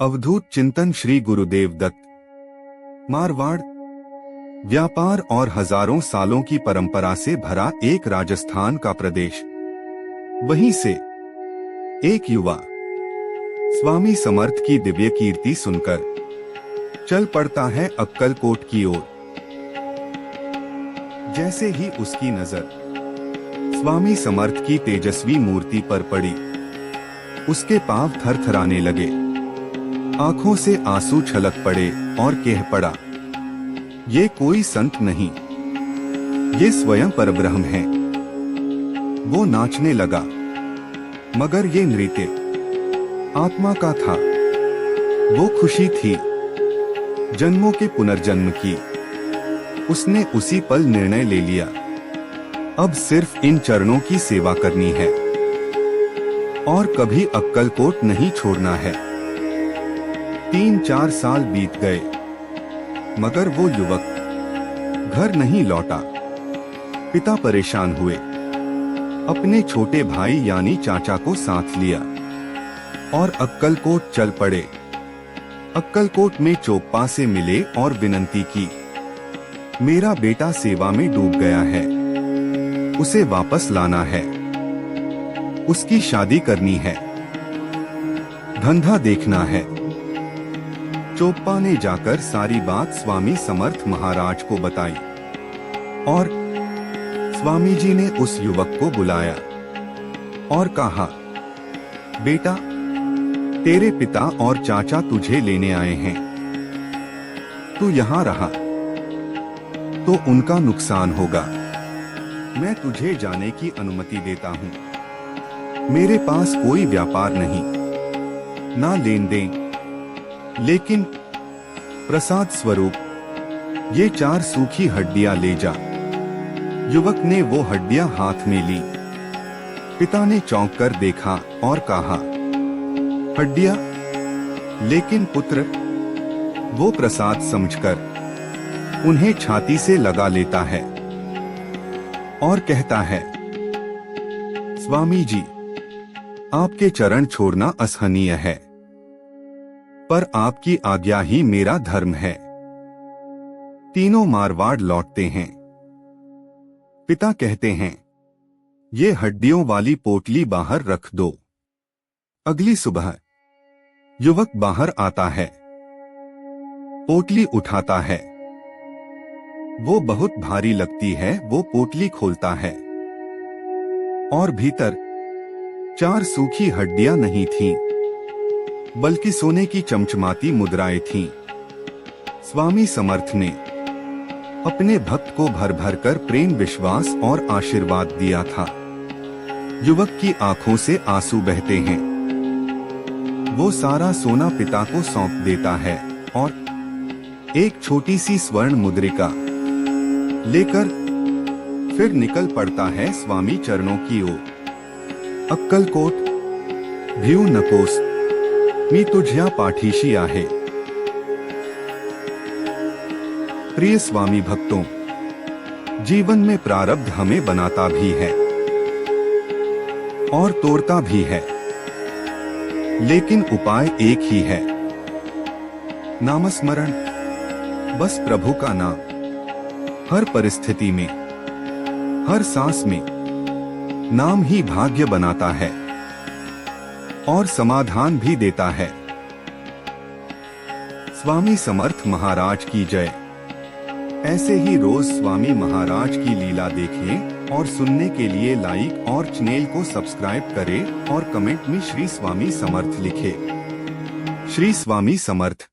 अवधूत चिंतन श्री गुरुदेव दत्त। मारवाड़ व्यापार और हजारों सालों की परंपरा से भरा एक राजस्थान का प्रदेश। वहीं से एक युवा स्वामी समर्थ की दिव्य कीर्ति सुनकर चल पड़ता है अक्कलकोट की ओर। जैसे ही उसकी नजर स्वामी समर्थ की तेजस्वी मूर्ति पर पड़ी, उसके पांव थरथराने लगे, आंखों से आंसू छलक पड़े और कह पड़ा, ये कोई संत नहीं, ये स्वयं परब्रह्म है। वो नाचने लगा, मगर ये नृत्य आत्मा का था। वो खुशी थी जन्मों के पुनर्जन्म की। उसने उसी पल निर्णय ले लिया, अब सिर्फ इन चरणों की सेवा करनी है और कभी अक्कलकोट नहीं छोड़ना है। 3-4 साल बीत गए, मगर वो युवक घर नहीं लौटा। पिता परेशान हुए, अपने छोटे भाई यानी चाचा को साथ लिया और अक्कलकोट चल पड़े। अक्कलकोट में चोप्पा से मिले और विनती की, मेरा बेटा सेवा में डूब गया है, उसे वापस लाना है, उसकी शादी करनी है, धंधा देखना है। चोप्पा ने जाकर सारी बात स्वामी समर्थ महाराज को बताई और स्वामी जी ने उस युवक को बुलाया और कहा, बेटा, तेरे पिता और चाचा तुझे लेने आए हैं, तू यहाँ रहा तो उनका नुकसान होगा। मैं तुझे जाने की अनुमति देता हूँ। मेरे पास कोई व्यापार नहीं, ना लेन देन, लेकिन प्रसाद स्वरूप ये 4 सूखी हड्डियां ले जा। युवक ने वो हड्डियां हाथ में ली। पिता ने चौंक कर देखा और कहा, हड्डियां? लेकिन पुत्र, वो प्रसाद समझकर उन्हें छाती से लगा लेता है और कहता है, स्वामी जी, आपके चरण छोड़ना असहनीय है, पर आपकी आज्ञा ही मेरा धर्म है। तीनों मारवाड़ लौटते हैं। पिता कहते हैं, ये हड्डियों वाली पोटली बाहर रख दो। अगली सुबह युवक बाहर आता है, पोटली उठाता है। वो बहुत भारी लगती है। वो पोटली खोलता है और भीतर 4 सूखी हड्डियां नहीं थीं, बल्कि सोने की चमचमाती मुद्राएं थीं। स्वामी समर्थ ने अपने भक्त को भर भर कर प्रेम, विश्वास और आशीर्वाद दिया था। युवक की आंखों से आंसू बहते हैं। वो सारा सोना पिता को सौंप देता है और एक छोटी सी स्वर्ण मुद्रिका लेकर फिर निकल पड़ता है स्वामी चरणों की ओर। अक्कलकोट भिऊ नकोस मी तुझ्या पाठीशी आहे। प्रिय स्वामी भक्तों, जीवन में प्रारब्ध हमें बनाता भी है और तोड़ता भी है, लेकिन उपाय एक ही है, नामस्मरण। बस प्रभु का नाम हर परिस्थिति में, हर सांस में। नाम ही भाग्य बनाता है और समाधान भी देता है। स्वामी समर्थ महाराज की जय। ऐसे ही रोज स्वामी महाराज की लीला देखने और सुनने के लिए लाइक और चैनल को सब्सक्राइब करें और कमेंट में श्री स्वामी समर्थ लिखें। श्री स्वामी समर्थ।